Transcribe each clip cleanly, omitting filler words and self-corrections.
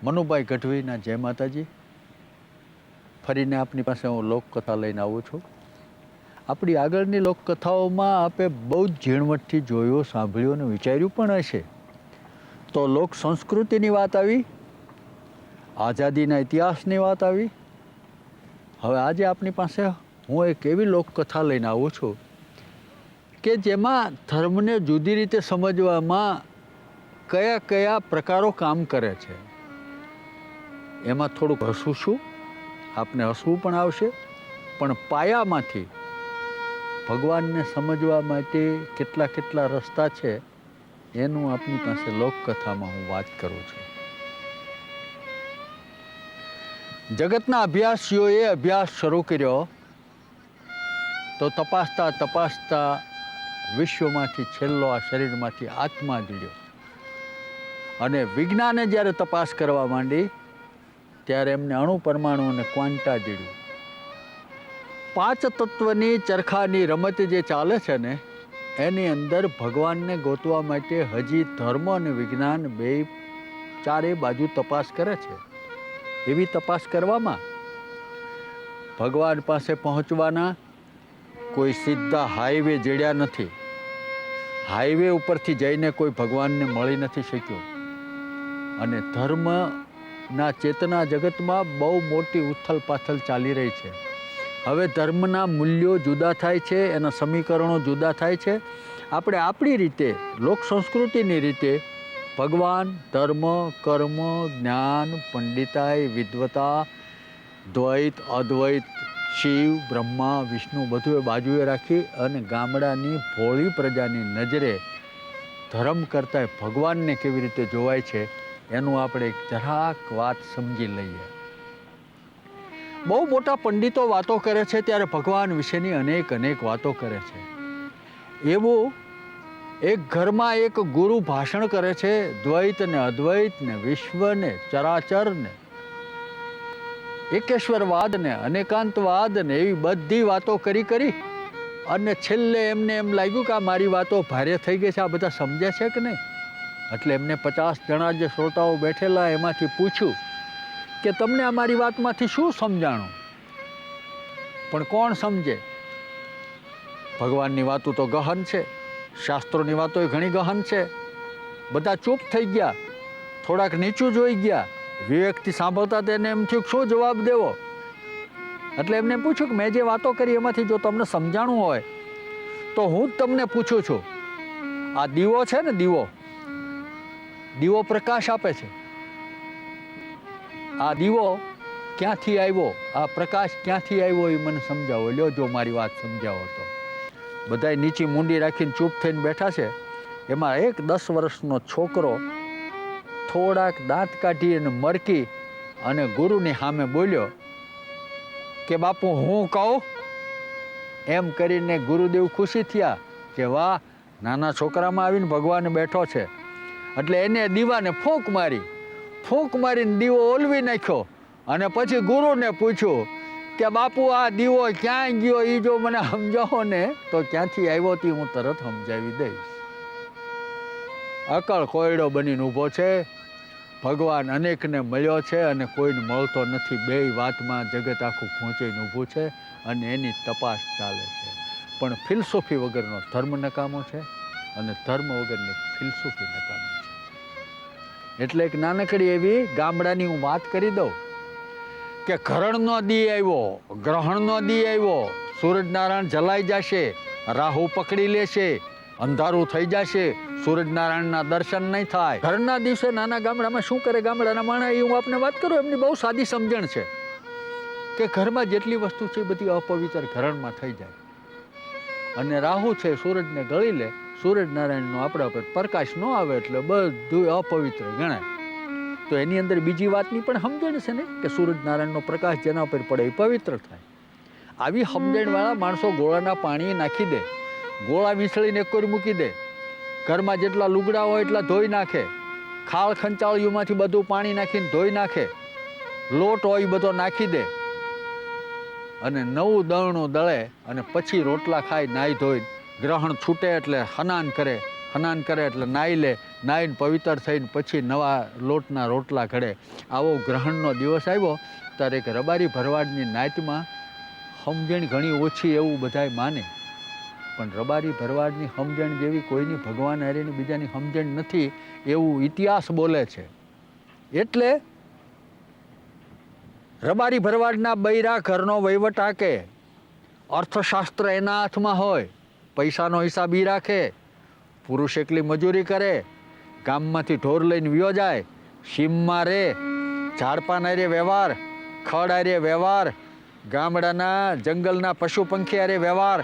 મનુભાઈ ગઢવીના જય માતાજી. ફરીને આપની પાસે હું લોકકથા લઈને આવું છું. આપણી આગળની લોકકથાઓમાં આપે બહુ જ ઝીણવટથી જોયું, સાંભળ્યું અને વિચાર્યું પણ હશે. તો લોક સંસ્કૃતિની વાત આવી, આઝાદીના ઇતિહાસની વાત આવી. હવે આજે આપની પાસે હું એક એવી લોકકથા લઈને આવું છું કે જેમાં ધર્મને જુદી રીતે સમજવામાં કયા કયા પ્રકારો કામ કરે છે. એમાં થોડુંક હસવું છું, આપને હસવું પણ આવશે, પણ પાયામાંથી ભગવાનને સમજવા માટે કેટલા કેટલા રસ્તા છે એનું આપની પાસે લોકકથામાં હું વાત કરું છું. જગતના અભ્યાસીઓએ અભ્યાસ શરૂ કર્યો તો તપાસતા તપાસતા વિશ્વમાંથી છેલ્લો આ શરીરમાંથી આત્મા જડ્યો. અને વિજ્ઞાને જ્યારે તપાસ કરવા માંડી ત્યારે એમને અણુ, પરમાણુ અને ક્વાન્ટા જડ્યું. 5 તત્વની ચરખાની રમત જે ચાલે છે ને એની અંદર ભગવાનને ગોતવા માટે હજી ધર્મ અને વિજ્ઞાન બે ચારે બાજુ તપાસ કરે છે. એવી તપાસ કરવામાં ભગવાન પાસે પહોંચવાના કોઈ સીધા હાઈવે જડ્યા નથી. હાઈવે ઉપરથી જઈને કોઈ ભગવાનને મળી નથી શક્યો. અને ધર્મના ચેતના જગતમાં બહુ મોટી ઉથલ પાથલ ચાલી રહી છે. હવે ધર્મના મૂલ્યો જુદા થાય છે, એના સમીકરણો જુદા થાય છે. આપણે આપણી રીતે, લોક સંસ્કૃતિની રીતે ભગવાન, ધર્મ, કર્મ, જ્ઞાન, પંડિતાઈ, વિદ્વતા, દ્વૈત, અદ્વૈત, શિવ, બ્રહ્મા, વિષ્ણુ બધું એ બાજુએ રાખી અને ગામડાની ભોળી પ્રજાની નજરે ધર્મ કરતાં ભગવાનને કેવી રીતે જોવાય છે એનું આપણે જરાક વાત સમજી લઈએ. બહુ મોટા પંડિતો વાતો કરે છે ત્યારે ભગવાન વિશેની અનેક અનેક વાતો કરે છે. એવું એક ઘરમાં એક ગુરુ ભાષણ કરે છે, દ્વૈત ને અદ્વૈત ને વિશ્વ ને ચરાચર ને એકેશ્વરવાદ ને અનેકાંતવાદ ને એવી બધી વાતો કરી અને છેલ્લે એમને એમ લાગ્યું કે આ મારી વાતો ભારે થઈ ગઈ છે, આ બધા સમજે છે કે નહીં. એટલે એમને 50 જણા જે શ્રોતાઓ બેઠેલા એમાંથી પૂછ્યું કે તમને આ મારી વાતમાંથી શું સમજાણું? પણ કોણ સમજે? ભગવાનની વાતો તો ગહન છે, શાસ્ત્રોની વાતો ઘણી ગહન છે. બધા ચૂપ થઈ ગયા, થોડાક નીચું જોઈ ગયા, વિવેકથી સાંભળતા તેને એમ થયું શું જવાબ દેવો. એટલે એમને પૂછ્યું કે મેં જે વાતો કરી એમાંથી જો તમને સમજાણું હોય તો હું જ તમને પૂછું છું, આ દીવો છે ને, દીવો પ્રકાશ આપે છે. આ દીવો ક્યાંથી આવ્યો, આ પ્રકાશ ક્યાંથી આવ્યો એ મને સમજાવો. લ્યો, જો મારી વાત સમજાવો તો. બધાય નીચી મૂંડી રાખીને ચૂપ થઈને બેઠા છે. એમાં એક 10 વર્ષનો છોકરો થોડાક દાંત કાઢી અને મરકી અને ગુરુની સામે બોલ્યો કે બાપુ હું કહું. એમ કરીને ગુરુદેવ ખુશી થયા કે વાહ, નાના છોકરામાં આવીને ભગવાન બેઠો છે. એટલે એને દીવાને ફૂંક મારીને દીવો ઓલવી નાખ્યો. અને પછી ગુરુને પૂછ્યું કે બાપુ આ દીવો ક્યાં ગયો એ જો મને સમજાવો ને તો ક્યાંથી આવ્યો તે હું તરત સમજાવી દઈશ. અકળ કોયડો બનીને ઊભો છે. ભગવાન અનેકને મળ્યો છે અને કોઈને મળતો નથી. બે વાતમાં જગત આખું પહોંચીને ઊભું છે અને એની તપાસ ચાલે છે. પણ ફિલસૂફી વગરનો ધર્મ નકામો છે અને ધર્મ વગરની ફિલસૂફી નકામી છે. એટલે એક નાનકડી એવી ગામડાની હું વાત કરી દઉં કે ગ્રહણનો દી આવ્યો, સૂરજનારાયણ જલાઈ જશે, રાહુ પકડી લેશે, અંધારું થઈ જશે, સૂરજનારાયણના દર્શન નહીં થાય. ઘરના દિવસે નાના ગામડામાં શું કરે ગામડાના માણસ, એ હું આપને વાત કરું. એમની બહુ સાદી સમજણ છે કે ઘરમાં જેટલી વસ્તુ છે એ બધી અપવિત્ર ગ્રહણમાં થઈ જાય. અને રાહુ છે સૂરજને ગળી લે, સૂરજનારાયણનો આપણા ઉપર પ્રકાશ ન આવે એટલે બધું અપવિત્ર ગણાય. તો એની અંદર બીજી વાતની પણ સમજણ છે ને કે સૂરજનારાયણનો પ્રકાશ જેના ઉપર પડે એ પવિત્ર થાય. આવી સમજણવાળા માણસો ગોળાના પાણી નાખી દે, ગોળા વીસળીને એક કોરી મૂકી દે, ઘરમાં જેટલા લુગડા હોય એટલા ધોઈ નાખે, ખાળ ખંચાળીઓમાંથી બધું પાણી નાખીને ધોઈ નાખે, લોટ હોય એ બધો નાખી દે અને નવું દળનું દળે અને પછી રોટલા ખાઈ નાહી ધોઈ ગ્રહણ છૂટે એટલે સ્નાન કરે સ્નાન કરે એટલે નાહી લે, નાહીને પવિત્ર થઈને પછી નવા લોટના રોટલા ઘડે. આવો ગ્રહણનો દિવસ આવ્યો ત્યારે એક રબારી ભરવાડની નાતમાં સમજણ ઘણી ઓછી એવું બધાય માને, પણ રબારી ભરવાડની સમજણ જેવી કોઈની ભગવાન હારેની બીજાની સમજણ નથી એવું ઇતિહાસ બોલે છે. એટલે રબારી ભરવાડના બૈરા ઘરનો વહીવટ હાકે, અર્થશાસ્ત્ર એના હાથમાં હોય, પૈસાનો હિસાબ ઈ રાખે, પુરુષ એકલી મજૂરી કરે, ગામમાંથી ઢોર લઈને વ્યો જાય, સીમમાં રે, ઝાડપાન હારે વ્યવહાર, ખડ હારે વ્યવહાર, ગામડાના જંગલના પશુ પંખી હારે વ્યવહાર,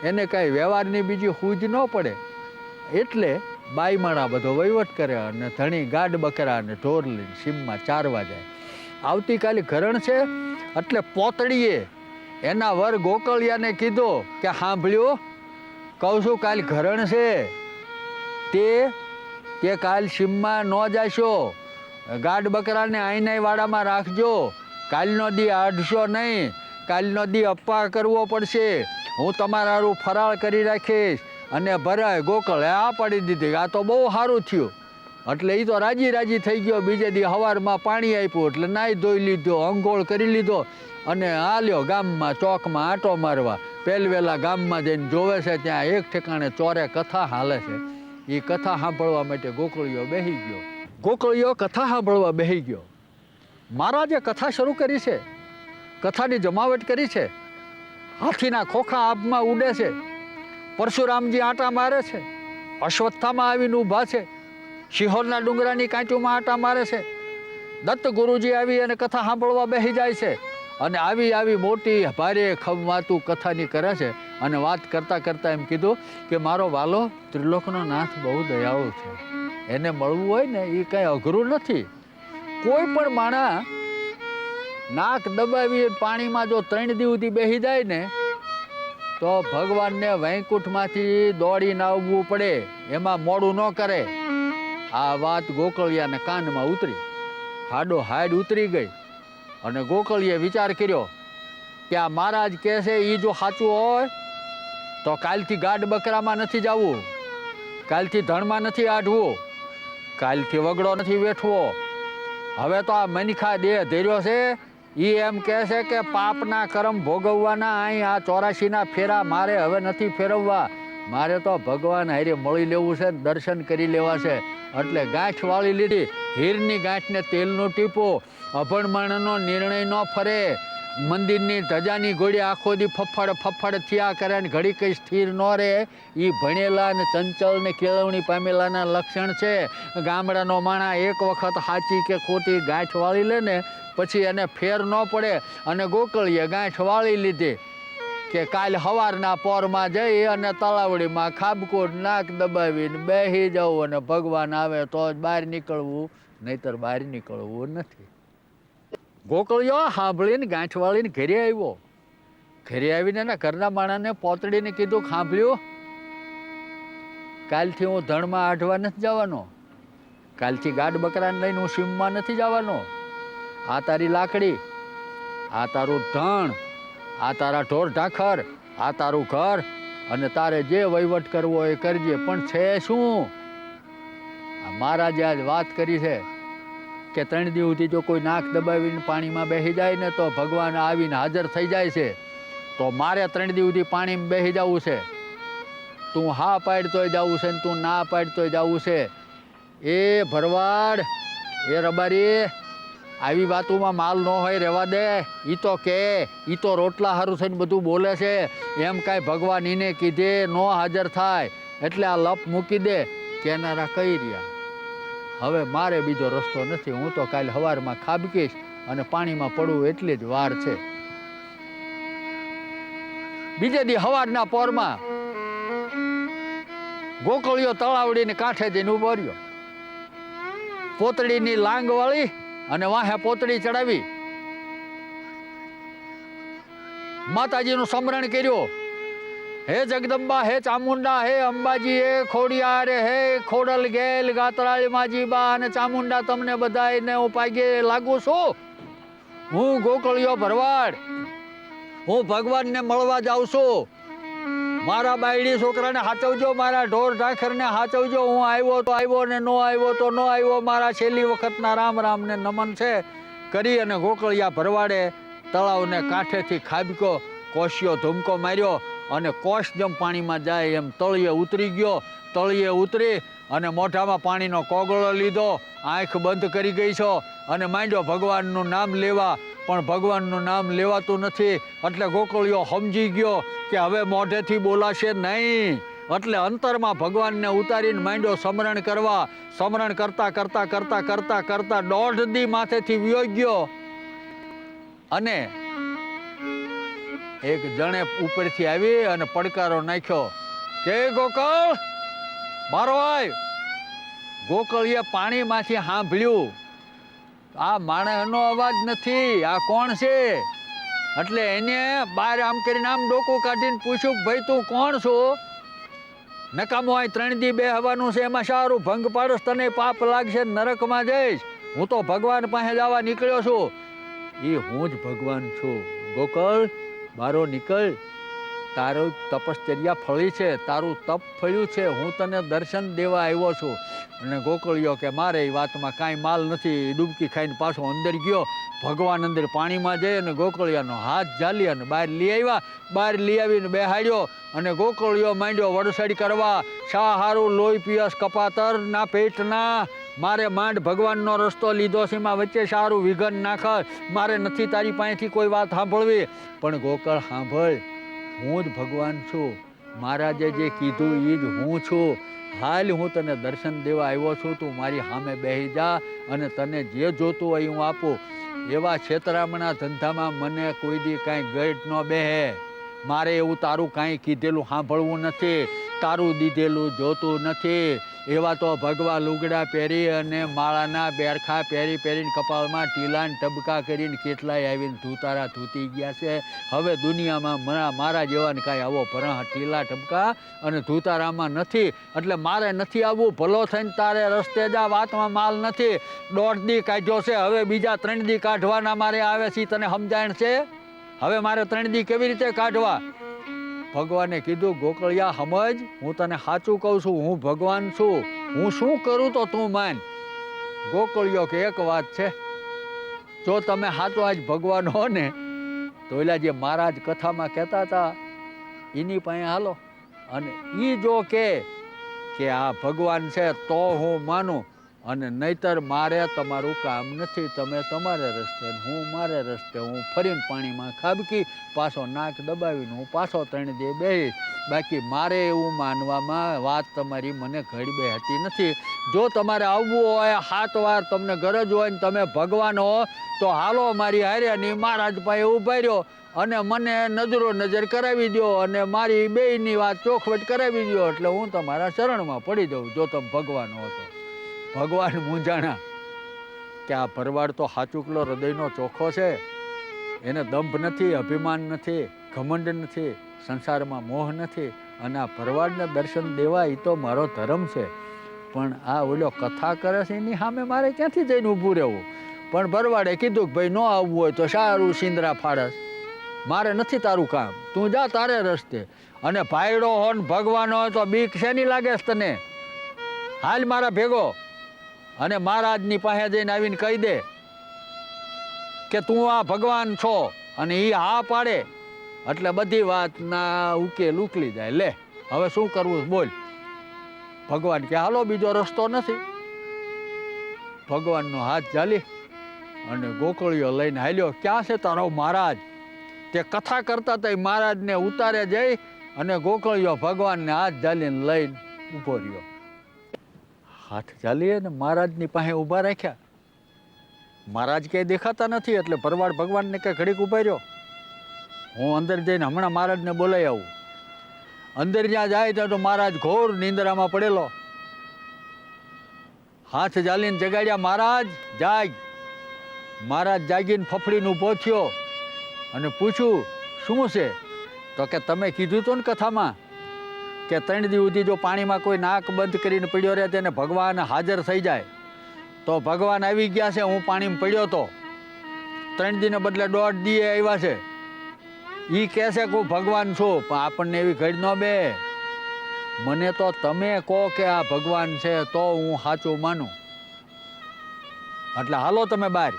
એને કાંઈ વ્યવહારની બીજી હૂજ ન પડે. એટલે બાઈમાળા બધો વહીવટ કરે અને ધણી ગાડ બકરા અને ઢોર લઈને સીમમાં ચારવા જાય. આવતીકાલે ઘરણ છે એટલે પોતડીએ એના વર ગોકળિયાને કીધો કે સાંભળ્યો, કહું છું કાલ ઘરણ છે તે કાલ સીમમાં ન જાશો, ગાડ બકરાને આઈનાઈ વાડામાં રાખજો, કાલનો દી આડશો નહીં, કાલનો દી અપ્પા કરવો પડશે, હું તમારું ફરાળ કરી રાખીશ. અને ભરાય ગોકળે આ પાડી દીધી, આ તો બહુ સારું થયું. એટલે એ તો રાજી થઈ ગયો. બીજે દી સવારમાં પાણી આપ્યું એટલે નાહી ધોઈ લીધો, અંઘોળ કરી લીધો અને હાલ્યો ગામમાં ચોકમાં આંટો મારવા. પહેલવેલા ગામમાં જઈને જોવે છે ત્યાં એક ઠેકાણે ચોરે કથા હાલે છે. એ કથા સાંભળવા માટે ગોકળિયો બેસી ગયો. ગોકળિયો કથા સાંભળવા બેસી ગયો. મહારાજે કથા શરૂ કરી છે, કથાની જમાવટ કરી છે. હાથીના ખોખા આબમાં ઉડે છે, પરશુરામજી આંટા મારે છે, અશ્વત્થામાં આવીને ઊભા છે, શિહોરના ડુંગરાની કાંચુમાં આંટા મારે છે. દત્ત ગુરુજી આવી અને કથા સાંભળવા બેસી જાય છે અને આવી મોટી ભારે ખમવાતું કથાની કરે છે. અને વાત કરતાં કરતાં એમ કીધું કે મારો વાલો ત્રિલોકનો નાથ બહુ દયાળુ છે, એને મળવું હોય ને એ કાંઈ અઘરું નથી. કોઈ પણ માણા નાક દબાવી પાણીમાં જો 3 દિવસ સુધી બેસી જાય ને તો ભગવાનને વૈકુંઠમાંથી દોડીને આવવું પડે, એમાં મોડું ન કરે. આ વાત ગોકળિયાને કાનમાં ઉતરી, હાડો હાડ ઉતરી ગઈ. અને ગોકળીએ વિચાર કર્યો કે આ મહારાજ કહે છે એ જો સાચું હોય તો કાલથી ગાડ બકરામાં નથી જવું, કાલથી ધણમાં નથી આઢવું, કાલથી વગડો નથી વેઠવો. હવે તો આ મનખા દેહ ધર્યો છે એ એમ કહે છે કે પાપના કર્મ ભોગવવાના, અહીં આ 84ના ફેરા મારે હવે નથી ફેરવવા, મારે તો ભગવાન હારે મળી લેવું છે, દર્શન કરી લેવા છે. એટલે ગાંઠ વાળી લીધી. હીરની ગાંઠને તેલનું ટીપું, અભણ માણસનો નિર્ણય ન ફરે, મંદિરની ધજાની ઘોડી આખો દી ફફડ થયા કરે ને ઘડી કંઈ સ્થિર ન રહે. એ ભણેલા ને ચંચળ ને કેળવણી પામેલાના લક્ષણ છે. ગામડાનો માણા એક વખત સાચી કે ખોટી ગાંઠ વાળી લે ને પછી એને ફેર ન પડે. અને ગોકળીએ ગાંઠ વાળી લીધી કે કાલ સવારના પોરમાં જઈ અને તલાવડીમાં ખાબકોટ નાક દબાવીને બેસી જવું અને ભગવાન આવે તો જ બહાર નીકળવું, નહીતર બહાર નીકળવું નથી. ગોકળિયો સાંભળીને ગાંઠ વાળીને ઘરે આવ્યો. ઘરે આવીને એના ઘરના માણાને પોતડીને કીધું, સાંભળ્યું, કાલથી હું ધણમાં આઢવા નથી જવાનો, કાલથી ગાડ બકરાને લઈને હું સીમમાં નથી જવાનો. આ તારી લાકડી, આ તારું ધણ, આ તારા ઢોર ઢાખર, આ તારું ઘર, અને તારે જે વહીવટ કરવો એ કરજે. પણ છે શું? આ મહારાજે આજ વાત કરી છે કે 3 દિવસ સુધી જો કોઈ નાક દબાવીને પાણીમાં બેસી જાય ને તો ભગવાન આવીને હાજર થઈ જાય છે. તો મારે 3 દિવસ સુધી પાણીમાં બેસી જવું છે. તું હા પાડતોય જવું છે ને તું ના પાડતોય જવું છે. એ ભરવાડ, એ રબારી, આવી વાતોમાં માલ ન હોય રહેવા દે. એ તો કે એ તો રોટલા સારું થઈને બધું બોલે છે, એમ કાંઈ ભગવાન એને કીધે ન હાજર થાય એટલે આ લપ મૂકી દે. કેનારા કહી રહ્યા, હવે મારે બીજો રસ્તો નથી, હું તો કાલે સવારમાં ખાબકીશ અને પાણીમાં પડવું એટલી જ વાર છે. બીજે દી સવારના પોરમાં ગોકળિયો તળાવડીને કાંઠે જઈને ઉભો રહ્યો. પોતડીની લાંગ વાળી અને વાહે પોતડી ચડાવી માતાજીનું સ્મરણ કર્યું. હે જગદંબા, હે ચામુંડા, હે અંબાજી, હે ખોડિયાર, હે ખોડલ ગેલ, ગાતરાળી માજીબા અને ચામુંડા, તમને બધાને હું પાગે લાગુ છું. હું ગોકળિયો ભરવાડ, હું ભગવાનને મળવા જાઉં છું. મારા બાયડી છોકરાને હાચવજો, મારા ઢોર ઢાખરને હાચવજો. હું આવ્યો તો આવ્યો ને નો આવ્યો તો નો આવ્યો. મારા છેલ્લી વખતના રામ રામ ને નમન છે કરી અને ગોકળિયા ભરવાડે તળાવને કાંઠેથી ખાબક્યો, કોશિયો ધૂમકો માર્યો અને કોશ જેમ પાણીમાં જાય એમ તળિયે ઉતરી ગયો. તળિયે ઉતરી અને મોઢામાં પાણીનો કોગળો લીધો, આંખ બંધ કરી ગઈ છો અને માંડ્યો ભગવાનનું નામ લેવા. પણ ભગવાનનું નામ લેવાતું નથી. એટલે ગોકળિયો સમજી ગયો કે હવે મોઢેથી બોલાશે નહીં. એટલે અંતરમાં ભગવાનને ઉતારીને માંડ્યો સ્મરણ કરવા. સ્મરણ કરતા કરતા કરતા કરતા કરતા 1.5 દી માથેથી વયો ગયો અને એક જણે ઉપરથી આવી અને પડકારો નાખ્યો કે ગોકળ બારો આય. ગોકળીએ પાણીમાંથી સાંભળ્યું આ માણસનો અવાજ નથી, આ કોણ છે? એટલે એને બહાર આમ કરીને આમ ડોકું કાઢીને પૂછ્યું, ભાઈ તું કોણ છો? નકામો અહીં 3 દી બેહવાનું છે, એમાં સારું ભંગ પાડસ, તને પાપ લાગશે, નરકમાં જઈશ. હું તો ભગવાન પાસે જવા નીકળ્યો છું. એ હું જ ભગવાન છું. ગોકળ બારો નીકળ, તારું તપશ્ચર્યા ફળી છે, તારું તપ ફળ્યું છે, હું તને દર્શન દેવા આવ્યો છું. અને ગોકળિયો કે મારે એ વાતમાં કાંઈ માલ નથી. ડૂબકી ખાઈને પાછો અંદર ગયો. ભગવાન અંદર પાણીમાં જઈ અને ગોકળિયાનો હાથ ઝાલી અને બહાર લઈ આવ્યા. બહાર લઈ આવીને બેહાડ્યો અને ગોકળિયો માંડ્યો વડસડી કરવા. શા હારું લોહી પિયસ કપાતર ના પેટના, મારે માંડ ભગવાનનો રસ્તો લીધો છે, એમાં વચ્ચે સારું વિઘન નાખ, મારે નથી તારી પાસેથી કોઈ વાત સાંભળવી. પણ ગોકળ સાંભળ, હું જ ભગવાન છું. મહારાજે જે કીધું એ જ હું છું. હાલ હું તને દર્શન દેવા આવ્યો છું, તું મારી સામે બેસી જા અને તને જે જોતું હોય હું આપું. એવા છેતરામણા ધંધામાં મને કોઈ દી કાંઈ ગેટ ન બેહે. મારે એવું તારું કાંઈ કીધેલું સાંભળવું નથી, તારું દીધેલું જોતું નથી. એવા તો ભગવા લુગડા પહેરી અને માળાના બેરખા પહેરી પહેરીને કપાળમાં ટીલાન ટબકા કરીને કેટલાય આવીને ધૂતારા ધૂતી ગયા છે. હવે દુનિયામાં મારા જેવાને કાંઈ આવો ભરણ ટીલા ટબકા અને ધૂતારામાં નથી. એટલે મારે નથી આવવું. ભલો થઈને તારે રસ્તે જા, વાતમાં માલ નથી. 1.5 દી કાઢ્યો છે, હવે બીજા 3 દી કાઢવાના મારે આવે છે. તને સમજાણ છે? હવે મારે 3 દી કેવી રીતે કાઢવા? ભગવાને કીધું, ગોકળિયા સમજ, હું તને સાચું કહું છું, હું ભગવાન છું. હું શું કરું તો તું માન. ગોકળિયો કે એક વાત છે, જો તમે સાચો આજ ભગવાન હો ને તો એલા જે મહારાજ કથામાં કહેતા હતા એની પાસે હાલો. અને એ જો કે આ ભગવાન છે તો હું માનું, અને નહીતર મારે તમારું કામ નથી. તમે તમારે રસ્તે, હું મારે રસ્તે. હું ફરીને પાણીમાં ખાબકી, પાછો નાક દબાવીને હું પાછો 3 દી બેહીશ. બાકી મારે એવું માનવામાં વાત તમારી મને ઘડી બેહતી નથી. જો તમારે આવવું હોય 7 વાર તમને ગરજ હોય ને તમે ભગવાન હો તો હાલો મારી હારે. ને મહારાજ પાસે ઊભા રહ્યો અને મને નજરો નજર કરાવી દો અને મારી બેયની વાત ચોખવટ કરાવી દો, એટલે હું તમારા શરણમાં પડી જાઉં. જો તમે ભગવાન હો તો. ભગવાન મૂંઝાણા કે આ ભરવાડ તો હાચુકલો હૃદયનો ચોખ્ખો છે, એને દંભ નથી, અભિમાન નથી, ઘમંડ નથી, સંસારમાં મોહ નથી, અને આ ભરવાડને દર્શન દેવા એ તો મારો ધર્મ છે. પણ આ ઓલો કથા કરે છે એની સામે મારે ક્યાંથી જઈને ઊભું રહેવું? પણ ભરવાડે કીધું કે ભાઈ ન આવવું હોય તો સારું સિંદરા ફાડસ, મારે નથી તારું કામ, તું જા તારે રસ્તે. અને ભાઈડો હો ને ભગવાન હોય તો બીક શેની લાગે છે તને? હાલ મારા ભેગો અને મહારાજની પાસે જઈને આવીને કહી દે કે તું આ ભગવાન છો. અને એ હા પાડે એટલે બધી વાતના ઉકેલ ઉકલી જાય. લે હવે શું કરવું બોલ. ભગવાન કે હાલો બીજો રસ્તો નથી. ભગવાનનો હાથ ઝાલી અને ગોકળીઓ લઈને હાલ્યો. ક્યાં છે તારો મહારાજ? તે કથા કરતા હતા મહારાજને ઉતારે જઈ અને ગોકળીઓ ભગવાનને હાથ ઝાલીને લઈને ઊભો રહ્યો. હાથ ઝાલી ને મહારાજની પાસે ઊભા રાખ્યા. મહારાજ ક્યાંય દેખાતા નથી એટલે ભરવાડ ભગવાનને કે ઘડીક ઊભા રહ્યો, હું અંદર જઈને હમણાં મહારાજને બોલાવી આવું. અંદર જ્યાં જાય ત્યાં તો મહારાજ ઘોર નિંદ્રામાં પડેલો. હાથ ઝાલીને જગાડ્યા, મહારાજ જાગ. મહારાજ જાગીને ફફડીને ઊભો થયો અને પૂછ્યું શું છે? તો કે તમે કીધું હતું ને કથામાં કે 3 દી સુધી જો પાણીમાં કોઈ નાક બંધ કરીને પડ્યો રહે તેને ભગવાન હાજર થઈ જાય. તો ભગવાન આવી ગયા છે. હું પાણીમાં પડ્યો હતો, 3 દીને બદલે 1.5 દીએ આવ્યા છે. એ કહે છે કે હું ભગવાન છું, પણ આપણને એવી ઘડી ન બે. મને તો તમે કહો કે આ ભગવાન છે તો હું સાચું માનું. એટલે હાલો તમે બહાર.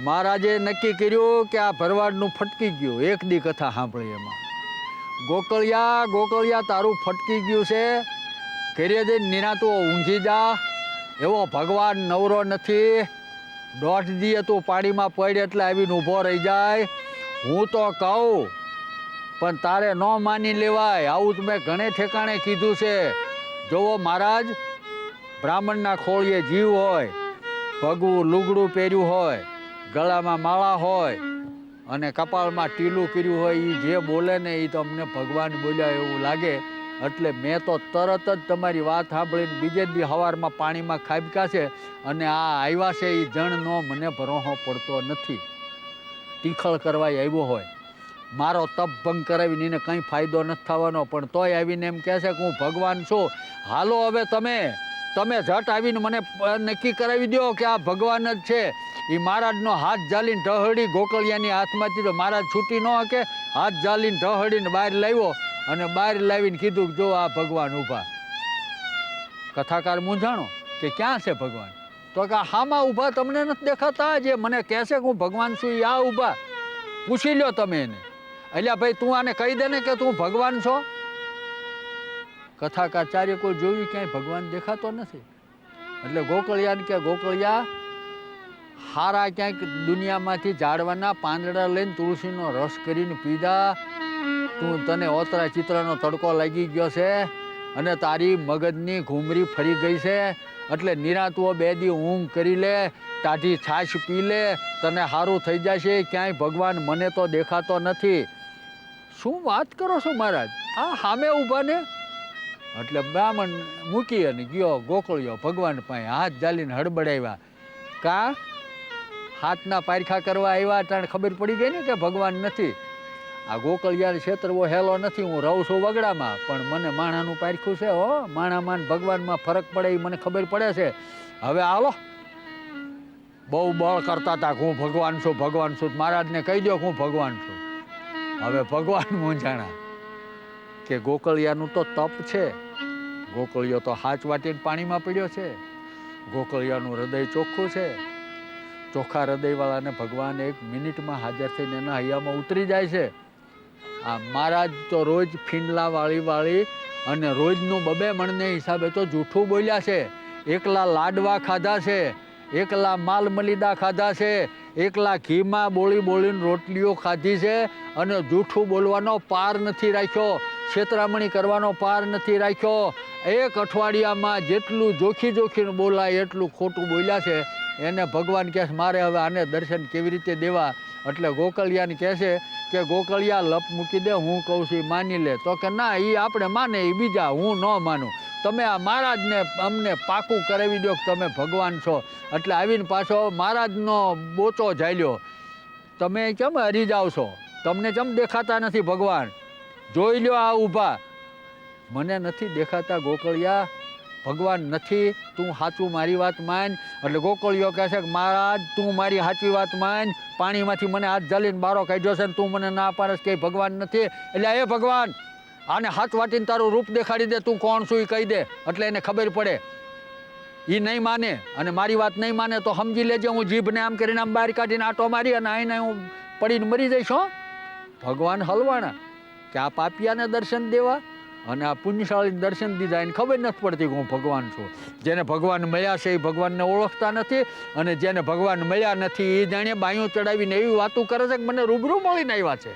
મહારાજે નક્કી કર્યું કે આ ભરવાડનું ફટકી ગયું. એક દી કથા સાંભળી એમાં, ગોકળિયા ગોકળિયા તારું ફટકી ગયું છે, ઘરે જઈને નિરાતું ઊંઘી જા. એવો ભગવાન નવરો નથી. દોઢ દીએ તું પાણીમાં પડ એટલે આવીને ઊભો રહી જાય. હું તો કહું પણ તારે ન માની લેવાય. આવું જ મેં ઘણે ઠેકાણે કીધું છે. જોવો મહારાજ, બ્રાહ્મણના ખોળીએ જીવ હોય, ભગવું લુગડું પહેર્યું હોય, ગળામાં માળા હોય અને કપાળમાં ટીલું કર્યું હોય, એ જે બોલે ને એ તો અમને ભગવાન બોલ્યા એવું લાગે. એટલે મેં તો તરત જ તમારી વાત સાંભળીને બીજે દી સવારમાં પાણીમાં ખાબક્યા છે. અને આ આવ્યા છે એ જણનો મને ભરોસો પડતો નથી. ટીખળ કરવા આવ્યો હોય, મારો તપ ભંગ કરાવીને એને કંઈ ફાયદો નથી થવાનો, પણ તોય આવીને એમ કહે છે કે હું ભગવાન છું. હાલો હવે તમે ઝટ આવીને મને નક્કી કરાવી દો કે આ ભગવાન જ છે. એ મહારાજનો હાથ ઝાલીને ઢહડી ગોકળિયાની હાથમાંથી તો મહારાજ છૂટી ન શકે. હાથ ઝાલીને ઢહડીને બહાર લાવ્યો અને બહાર લાવીને કીધું કે જો આ ભગવાન ઊભા. કથાકાર મૂંઝાણો કે ક્યાં છે ભગવાન? તો કે હામાં ઊભા તમને નથી દેખાતા? જે મને કહે છે કે હું ભગવાન છું એ આ ઊભા. પૂછી લ્યો તમે એને. એટલે ભાઈ તું આને કહી દે ને કે તું ભગવાન છો. કથાકાચાર્ય કોઈ જોયું ક્યાંય ભગવાન દેખાતો નથી. એટલે ગોકળિયાને કે ગોકળિયા, હારા ક્યાંક દુનિયામાંથી ઝાડવાના પાંદડા લઈને તુલસીનો રસ કરીને પીધા. તને ઓતરા ચિત્રનો તડકો લાગી ગયો છે અને તારી મગજની ઘૂમરી ફરી ગઈ છે. એટલે નિરાતુઓ 2 દી ઊંઘ કરી લે, ટાઢી છાશ પી લે, તને સારું થઈ જશે. ક્યાંય ભગવાન મને તો દેખાતો નથી. શું વાત કરો છો મહારાજ? આ સામે ઊભા ને? એટલે બ્રાહ્મણ મૂકી અને ગયો ગોકળિયો ભગવાન પાસે હાથ ઝાલીને હડબડાવ્યા. કા હાથના પારખા કરવા આવ્યા ત્યારે ખબર પડી ગઈ ને કે ભગવાન નથી. આ ગોકળિયાનો ક્ષેત્રવો હેલો નથી. હું રહું છું વગડામાં, પણ મને માણાનું પારખું છે. હો, માણામાં ભગવાનમાં ફરક પડે એ મને ખબર પડે છે. હવે હાલો, બહુ બળ કરતા હતા હું ભગવાન છું ભગવાન છું. મહારાજને કહી દો હું ભગવાન છું. હવે ભગવાન મૂંઝાણા કે ગોકળિયાનું તો તપ છે. ગોકળિયો તો હાથ વાટીને પાણીમાં પડ્યો છે. ગોકળિયાનું હૃદય ચોખ્ખું છે. ચોખ્ખા હૃદયવાળાને ભગવાન 1 મિનિટમાં હાજર થઈને એના હૈયામાં ઉતરી જાય છે. આ મહારાજ તો રોજ ફીંડલા વાળી અને રોજનું 2 મણને હિસાબે તો જૂઠું બોલ્યા છે. એકલા લાડવા ખાધા છે, એકલા માલ મલીદા ખાધા છે, એકલા ઘીમાં બોલીને રોટલીઓ ખાધી છે અને જૂઠું બોલવાનો પાર નથી રાખ્યો. છેતરામણી કરવાનો પાર નથી રાખ્યો. 1 અઠવાડિયામાં જેટલું જોખીને બોલાય એટલું ખોટું બોલ્યા છે. એને ભગવાન કહે છે મારે હવે આને દર્શન કેવી રીતે દેવા? એટલે ગોકળિયાને કહે છે કે ગોકળિયા લપ મૂકી દે, હું કહું છું એ માની લે. તો કે ના, એ આપણે માને એ બીજા, હું ન માનું. તમે આ મહારાજને અમને પાકું કરાવી દો કે તમે ભગવાન છો. એટલે આવીને પાછો મહારાજનો બોચો ઝાલ્યો. તમે કેમ હરી જાઓ છો? તમને કેમ દેખાતા નથી ભગવાન? જોઈ લ્યો આ ઊભા. મને નથી દેખાતા ગોકળિયા, ભગવાન નથી. તું સાચું મારી વાત માન. એટલે ગોકળિયો કહે છે કે મહારાજ તું મારી સાચી વાત માન. પાણીમાંથી મને હાથ ઝાલીને બારો કાઢ્યો છે ને તું મને ના પાડસ કે ભગવાન નથી. એટલે એ ભગવાન, આને હાથ વાટીને તારું રૂપ દેખાડી દે, તું કોણ છું એ કહી દે. એટલે એને ખબર પડે. એ નહીં માને અને મારી વાત નહીં માને તો સમજી લેજે હું જીભને આમ કરીને આમ બહાર કાઢીને આટો મારી અને આઈને હું પડીને મરી જઈશ. હો, ભગવાન હલવાણા કે આ પાપિયાને દર્શન દેવા અને આ પુણ્યશાળીને દર્શન દીધા. એને ખબર નથી પડતી કે હું ભગવાન છું. જેને ભગવાન મળ્યા છે એ ભગવાનને ઓળખતા નથી, અને જેને ભગવાન મળ્યા નથી એ જાણે બાયું ચડાવીને એવી વાતો કરે છે કે મને રૂબરૂ મળીને આવ્યા છે.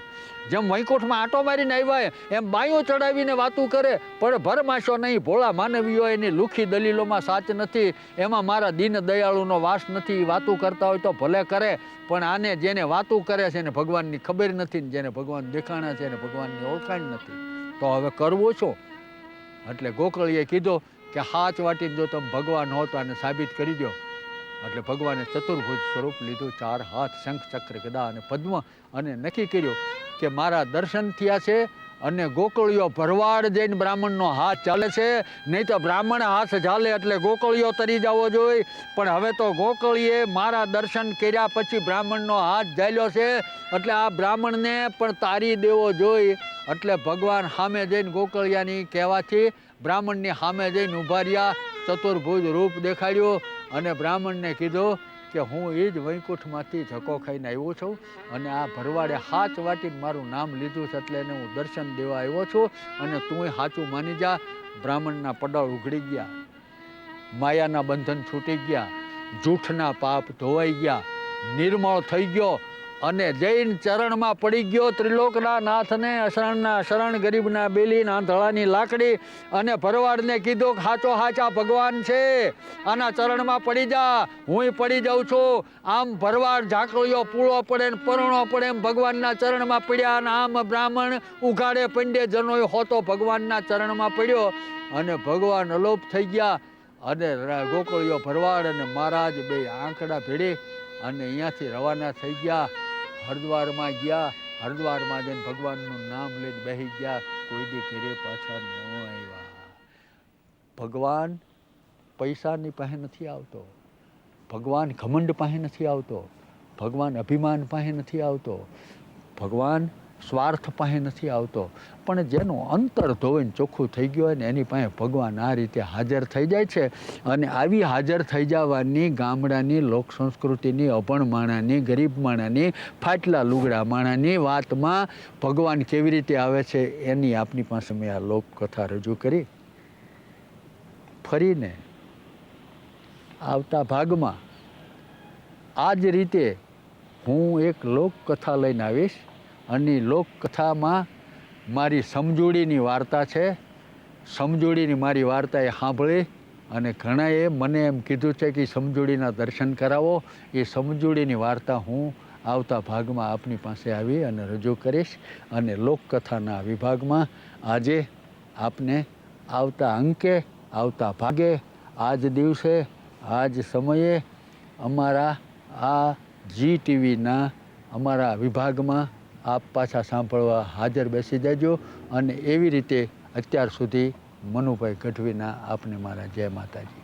જેમ વૈકુંઠમાં આંટો મારીને આવ્યા એમ બાયું ચડાવીને વાતું કરે. પણ ભરમાશો નહીં, ભોળા માનવીઓ એની લુખી દલીલોમાં સાચ નથી. એમાં મારા દીન દયાળુનો વાસ નથી. વાતું કરતા હોય તો ભલે કરે, પણ આને જેને વાતું કરે છે એને ભગવાનની ખબર નથી, ને જેને ભગવાન દેખાણા છે એને ભગવાનની ઓળખાણ નથી. તો હવે કરવું શું? એટલે ગોકળીએ કીધું કે હાથ વાટીને જો તમે ભગવાન હો તો આને સાબિત કરી દો. એટલે ભગવાને ચતુર્ભુજ સ્વરૂપ લીધું, 4 હાથ, શંખ, ચક્ર, ગદા અને પદ્મ, અને નક્કી કર્યું કે મારા દર્શન થયા છે અને ગોકળીઓ ભરવાડ જઈને બ્રાહ્મણનો હાથ ચાલે છે. નહીં તો બ્રાહ્મણ હાથ ચાલે એટલે ગોકળીઓ તરી જવો જોઈએ. પણ હવે તો ગોકળીએ મારા દર્શન કર્યા પછી બ્રાહ્મણનો હાથ ઝાલ્યો છે એટલે આ બ્રાહ્મણને પણ તારી દેવો જોઈએ. એટલે ભગવાન સામે જઈને ગોકળિયાની કહેવાથી બ્રાહ્મણની સામે જઈને ઊભા રહ્યા, ચતુર્ભુજ રૂપ દેખાડ્યું અને બ્રાહ્મણને કીધું કે હું એ જ વૈકુંઠમાંથી ધક્કો ખાઈને આવ્યો છું અને આ ભરવાડે હાથ વાટીને મારું નામ લીધું છે એટલે એને હું દર્શન દેવા આવ્યો છું અને તું સાચું માની જા. બ્રાહ્મણના પડળ ઉઘડી ગયા, માયાના બંધન છૂટી ગયા, જૂઠના પાપ ધોવાઈ ગયા, નિર્મળ થઈ ગયો અને જૈન ચરણમાં પડી ગયો. ત્રિલોકના નાથને અશરણના શરણ, ગરીબના બેલી, આંધળાની લાકડી. અને ભરવાડને કીધું હાચો હાચા ભગવાન છે, આના ચરણમાં પડી જા, હું પડી જાઉં છું. આમ ભરવાડ ઝાકળીઓ પૂળો પડે ને પરણો પડે એમ ભગવાનના ચરણમાં પડ્યા અને આમ બ્રાહ્મણ ઉઘાડે પંડે જનોય હોતો ભગવાનના ચરણમાં પડ્યો અને ભગવાન અલોપ થઈ ગયા. અને ગોકળીઓ ભરવાડ અને મહારાજ બે આંકડા ભેડી અને અહીંયાથી રવાના થઈ ગયા. હરિદ્વારમાં ગયા, હરિદ્વારમાં જઈને ભગવાનનું નામ લઈને બેસી ગયા. કોઈ દી ઘરે પાછા ન આવ્યા. ભગવાન પૈસાની પાસે નથી આવતો, ભગવાન ઘમંડ પાસે નથી આવતો, ભગવાન અભિમાન પાસે નથી આવતો, ભગવાન સ્વાર્થ પાસે નથી આવતો. પણ જેનું અંતર ધોઈને ચોખ્ખું થઈ ગયું હોય ને એની પાસે ભગવાન આ રીતે હાજર થઈ જાય છે. અને આવી હાજર થઈ જવાની ગામડાની લોક સંસ્કૃતિની, અભણ માણાની, ગરીબ માણાની, ફાટલા લુગડા માણાની વાતમાં ભગવાન કેવી રીતે આવે છે એની આપની પાસે મેં આ લોકકથા રજૂ કરી. ફરીને આવતા ભાગમાં આ જ રીતે હું એક લોકકથા લઈને આવીશ અને લોકકથામાં મારી સમજૂડીની વાર્તા છે. સમજૂડીની મારી વાર્તા એ સાંભળી અને ઘણાએ મને એમ કીધું છે કે સમજૂડીના દર્શન કરાવો. એ સમજૂડીની વાર્તા હું આવતા ભાગમાં આપની પાસે આવી અને રજૂ કરીશ. અને લોકકથાના વિભાગમાં આજે આપને આવતા અંકે, આવતા ભાગે, આ જ દિવસે, આ જ સમયે અમારા આ GTVના અમારા વિભાગમાં આપ પાછા સાંભળવા હાજર બેસી જજો. અને એવી રીતે અત્યાર સુધી મનુભાઈ ગઢવીના આપને મારા જય માતાજી.